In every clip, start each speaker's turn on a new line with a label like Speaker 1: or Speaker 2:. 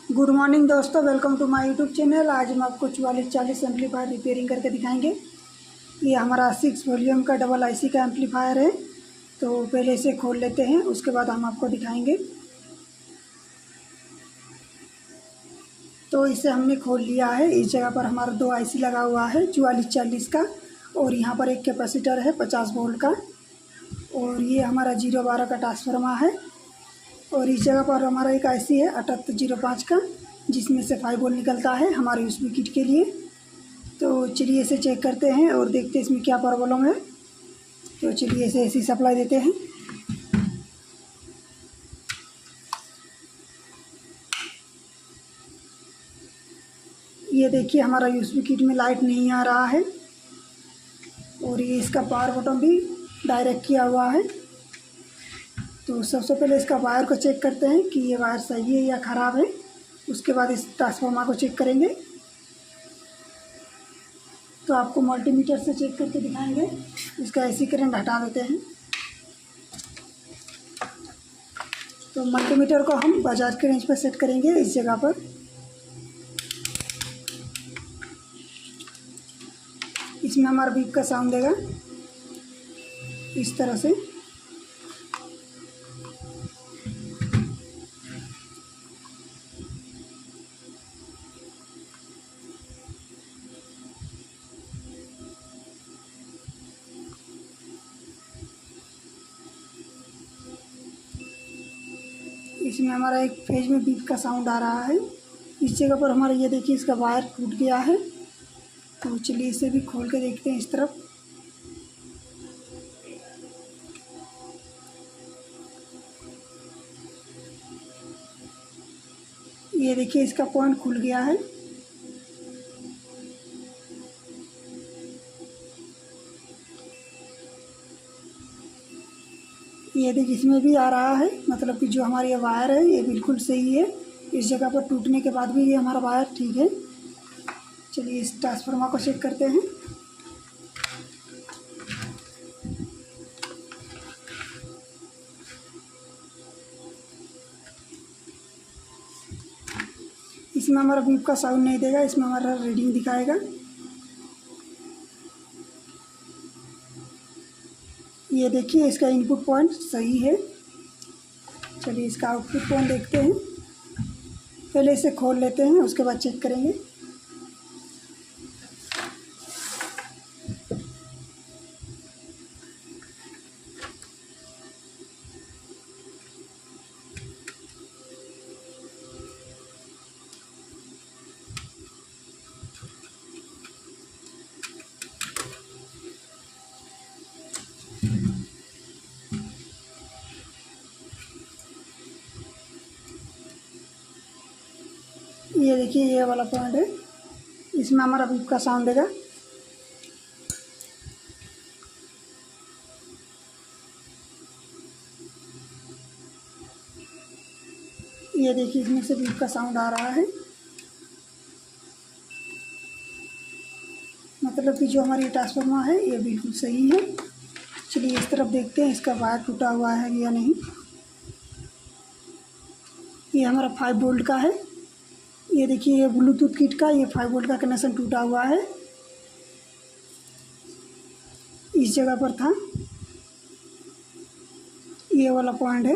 Speaker 1: Good morning दोस्तों, welcome to my YouTube channel. आज हम आपको 4440 एम्पलीफायर रिपेयरिंग करके दिखाएंगे। ये हमारा 6 वॉल्यूम का डबल आईसी का एम्पलीफायर है। तो पहले इसे खोल लेते हैं, उसके बाद हम आपको दिखाएंगे। तो इसे हमने खोल लिया है। इस जगह पर हमारा 2 आईसी लगा हुआ है 4440 का, और यहाँ पर एक कैपेसिटर है 50 वोल्ट का, और ये हमारा 012 का ट्रांसफार्मर है। और इस जगह पर हमारा एक आईसी है 7805 का, जिसमें से 5 वोल्ट निकलता है हमारे यूएसबी किट के लिए। तो चलिए इसे चेक करते हैं और देखते हैं इसमें क्या प्रॉब्लम है। तो चलिए इसे ऐसी सप्लाई देते हैं। ये देखिए हमारा यूएसबी किट में लाइट नहीं आ रहा है, और ये इसका पावर बटन भी डायरेक्ट किया हुआ है। तो सबसे पहले इसका वायर को चेक करते हैं कि ये वायर सही है या ख़राब है। उसके बाद इस ट्रांसफार्मर को चेक करेंगे। तो आपको मल्टीमीटर से चेक करके दिखाएंगे। इसका एसी करंट हटा देते हैं। तो मल्टीमीटर को हम बाजार के रेंज पर सेट करेंगे इस जगह पर। इसमें हमारा बीप का साउंड देगा इस तरह से। इसमें हमारा एक फेज में बीप का साउंड आ रहा है। इस जगह पर हमारा ये देखिए इसका वायर टूट गया है। तो चलिए इसे भी खोल के देखते हैं इस तरफ। ये देखिए इसका पॉइंट खुल गया है। ये देखिए इसमें भी आ रहा है, मतलब कि जो हमारी वायर है ये बिल्कुल सही है। इस जगह पर टूटने के बाद भी ये हमारा वायर ठीक है। चलिए इस ट्रांसफार्मर को चेक करते हैं। इसमें हमारा बीप का साउंड नहीं देगा, इसमें हमारा रीडिंग दिखाएगा। ये देखिए इसका इनपुट पॉइंट सही है। चलिए इसका आउटपुट पॉइंट देखते हैं। पहले इसे खोल लेते हैं, उसके बाद चेक करेंगे। ये देखिए ये वाला पॉइंट है, इसमें हमारा बीप का साउंड देगा। ये देखिए इसमें से बीप का साउंड आ रहा है, मतलब कि जो हमारी ट्रांसफार्मर है ये बिल्कुल सही है। चलिए इस तरफ देखते हैं इसका वायर टूटा हुआ है या नहीं। ये हमारा 5 वोल्ट का है। ये देखिए ये ब्लूटूथ किट का ये 5 वोल्ट का कनेक्शन टूटा हुआ है, इस जगह पर था। ये वाला पॉइंट है,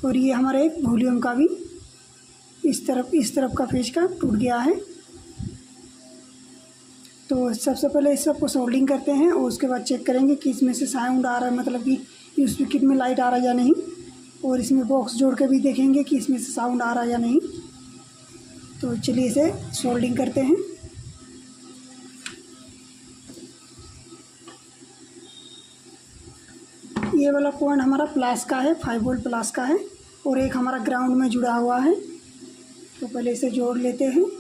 Speaker 1: और ये हमारे एक वॉल्यूम का भी इस तरफ का फेज का टूट गया है। तो सबसे पहले इस सबको सोल्डिंग करते हैं, और उसके बाद चेक करेंगे कि इसमें से साउंड आ रहा है, मतलब कि यूएसबी किट में लाइट आ रहा है या नहीं। और इसमें बॉक्स जोड़ के भी देखेंगे कि इसमें से साउंड आ रहा है या नहीं। तो चलिए इसे सोल्डिंग करते हैं। ये वाला पॉइंट हमारा प्लस का है, 5 वोल्ट प्लस का है, और एक हमारा ग्राउंड में जुड़ा हुआ है। तो पहले इसे जोड़ लेते हैं।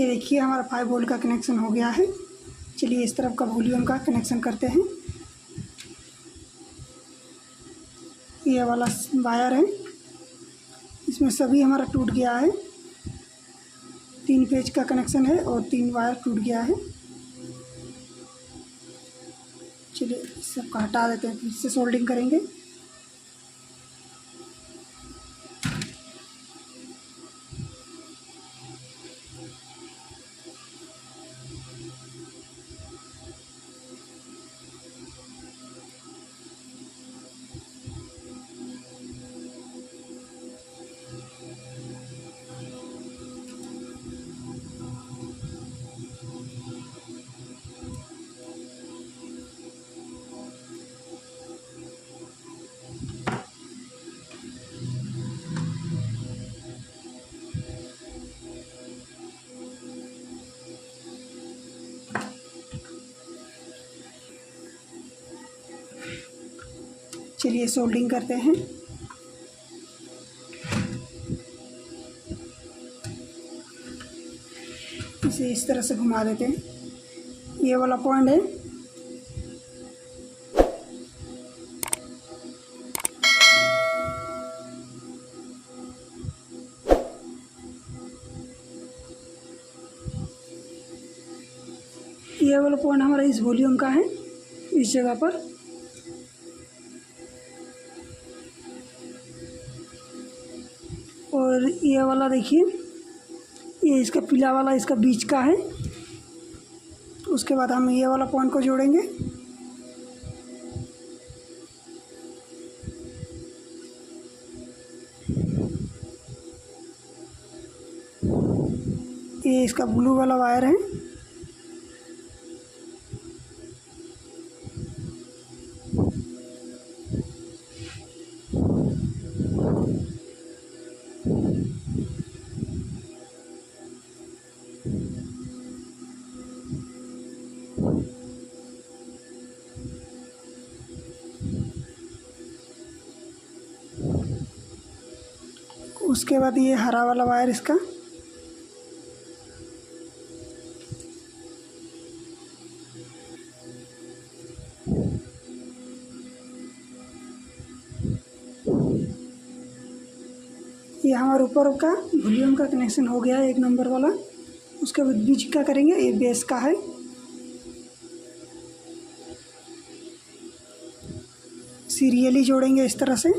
Speaker 1: ये देखिए हमारा 5 वोल्ट का कनेक्शन हो गया है। चलिए इस तरफ का वॉल्यूम का कनेक्शन करते हैं। ये वाला वायर है, इसमें सभी हमारा टूट गया है। 3 पेज का कनेक्शन है और 3 वायर टूट गया है। चलिए इस सबका हटा देते हैं, फिर से सोल्डिंग करेंगे। चलिए सोल्डिंग करते हैं। इसे इस तरह से घुमा देते हैं। ये वाला पॉइंट है, ये वाला पॉइंट हमारा इस वॉल्यूम का है, इस जगह पर। और ये वाला देखिए, ये इसका पीला वाला इसका बीच का है। उसके बाद हम ये वाला पॉइंट को जोड़ेंगे। ये इसका ब्लू वाला वायर है। उसके बाद ये हरा वाला वायर इसका, ये हमारे ऊपर का वॉल्यूम का कनेक्शन हो गया है 1 नंबर वाला। उसके बाद बीच का करेंगे, ये बेस का है। सीरियली जोड़ेंगे इस तरह से।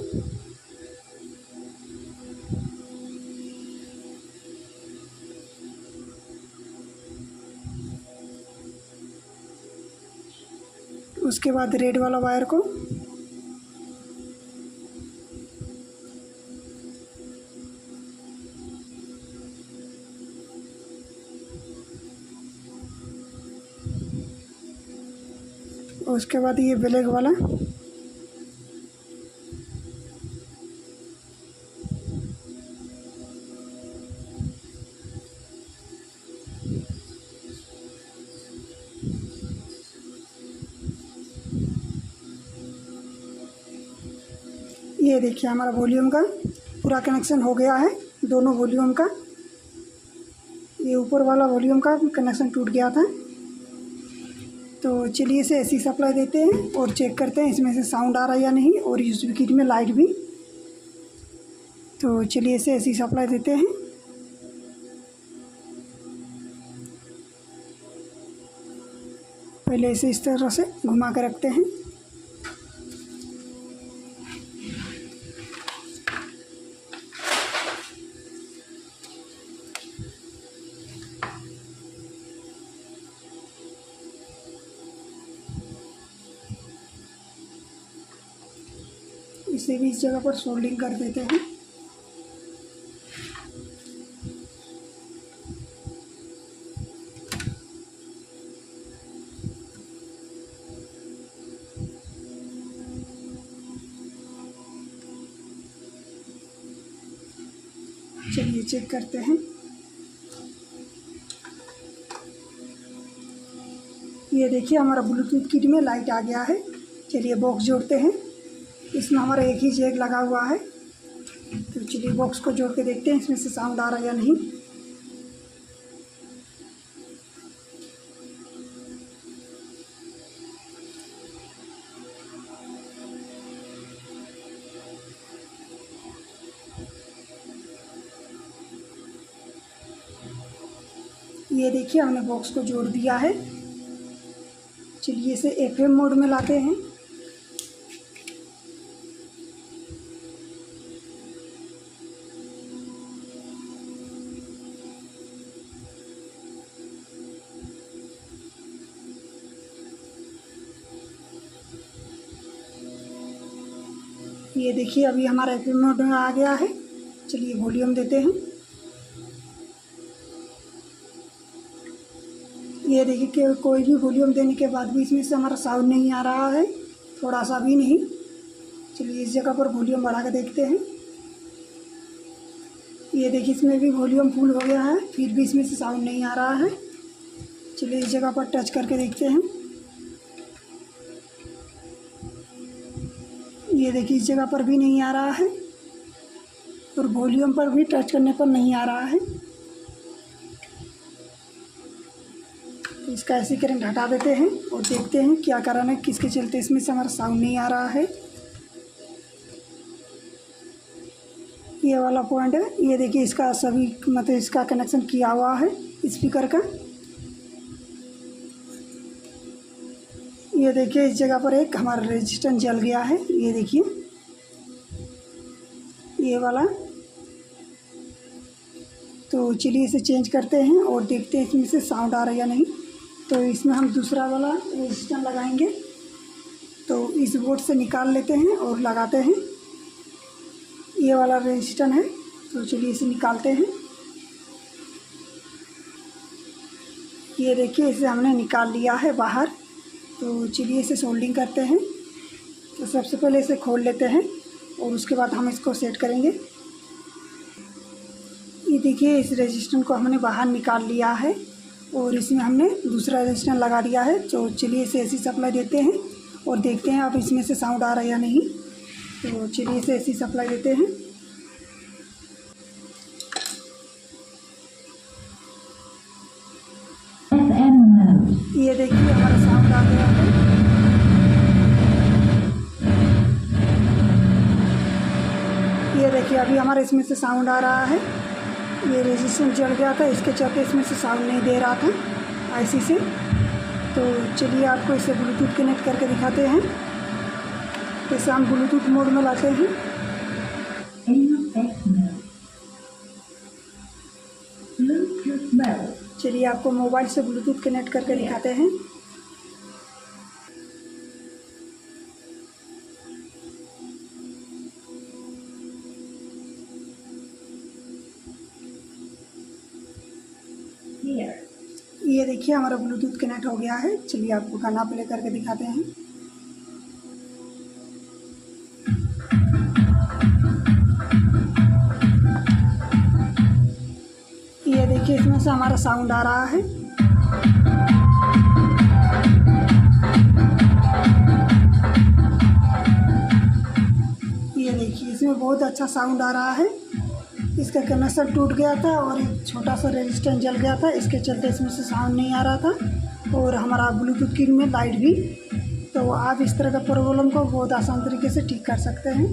Speaker 1: उसके बाद रेड वाला वायर को उसके बाद ये ब्लैक वाला, ये देखिए हमारा वॉल्यूम का पूरा कनेक्शन हो गया है, दोनों वॉल्यूम का। ये ऊपर वाला वॉल्यूम का कनेक्शन टूट गया था। तो चलिए इसे ऐसी सप्लाई देते हैं और चेक करते हैं इसमें से साउंड आ रहा है या नहीं, और यूएसबी किट में लाइट भी। तो चलिए इसे ऐसी सप्लाई देते हैं। पहले इसे इस तरह से घुमा कर रखते हैं। इसे भी इस जगह पर सोल्डिंग कर देते हैं। चलिए चेक करते हैं। ये देखिए हमारा ब्लूटूथ किट में लाइट आ गया है। चलिए बॉक्स जोड़ते हैं। इसमें हमारा एक ही जैक लगा हुआ है। तो चलिए बॉक्स को जोड़ के देखते हैं इसमें से साउंड आ रहा है या नहीं। ये देखिए हमने बॉक्स को जोड़ दिया है। चलिए इसे FM मोड में लाते हैं। ये देखिए अभी हमारा FM मोड में आ गया है। चलिए वॉल्यूम देते हैं। ये देखिए कि कोई भी वॉल्यूम देने के बाद भी इसमें से हमारा साउंड नहीं आ रहा है, थोड़ा सा भी नहीं। चलिए इस जगह पर वॉल्यूम बढ़ा के देखते हैं। ये देखिए इसमें भी वॉल्यूम फुल हो गया है, फिर भी इसमें से साउंड नहीं आ रहा है। चलिए इस जगह पर टच करके देखते हैं। ये देखिए इस जगह पर भी नहीं आ रहा है और वॉल्यूम पर भी टच करने पर नहीं आ रहा है। तो इसका ऐसे करंट हटा देते हैं और देखते हैं क्या कारण है, किसके चलते इसमें से हमारा साउंड नहीं आ रहा है। ये वाला पॉइंट है। ये देखिए इसका सभी मतलब इसका कनेक्शन किया हुआ है स्पीकर का। ये देखिए इस जगह पर एक हमारा रेजिस्टेंस जल गया है। ये देखिए ये वाला। तो चलिए इसे चेंज करते हैं और देखते हैं इसमें से साउंड आ रहा है या नहीं। तो इसमें हम दूसरा वाला रेजिस्टेंस लगाएंगे। तो इस बोर्ड से निकाल लेते हैं और लगाते हैं। ये वाला रेजिस्टेंस है, तो चलिए इसे निकालते हैं। ये देखिए इसे हमने निकाल लिया है बाहर। तो चलिए इसे सोल्डिंग करते हैं। तो सबसे पहले इसे खोल लेते हैं और उसके बाद हम इसको सेट करेंगे। ये देखिए इस रेजिस्टेंस को हमने बाहर निकाल लिया है और इसमें हमने दूसरा रेजिस्टेंस लगा दिया है। तो चलिए इसे AC सप्लाई देते हैं और देखते हैं अब इसमें से साउंड आ रहा है या नहीं। तो चलिए इसे AC सप्लाई देते हैं। ये देखिए हमारा साउंड आ गया है। ये देखिए अभी हमारे इसमें से साउंड आ रहा है। ये रेजिस्टेंस जल गया था, इसके चलते इसमें से साउंड नहीं दे रहा था IC से। तो चलिए आपको इसे ब्लूटूथ कनेक्ट करके दिखाते हैं। इसे हम ब्लूटूथ मोड में लाते हैं। चलिए आपको मोबाइल से ब्लूटूथ कनेक्ट करके दिखाते हैं। ये देखिए हमारा ब्लूटूथ कनेक्ट हो गया है। चलिए आपको गाना प्ले करके दिखाते हैं। ये देखिए इसमें से हमारा साउंड आ रहा है। ये देखिए इसमें बहुत अच्छा साउंड आ रहा है। इसका कनेक्शन टूट गया था और एक छोटा सा रेजिस्टेंस जल गया था, इसके चलते इसमें से साउंड नहीं आ रहा था और हमारा ब्लूटूथ की में लाइट भी। तो आप इस तरह का प्रॉब्लम को बहुत आसान तरीके से ठीक कर सकते हैं।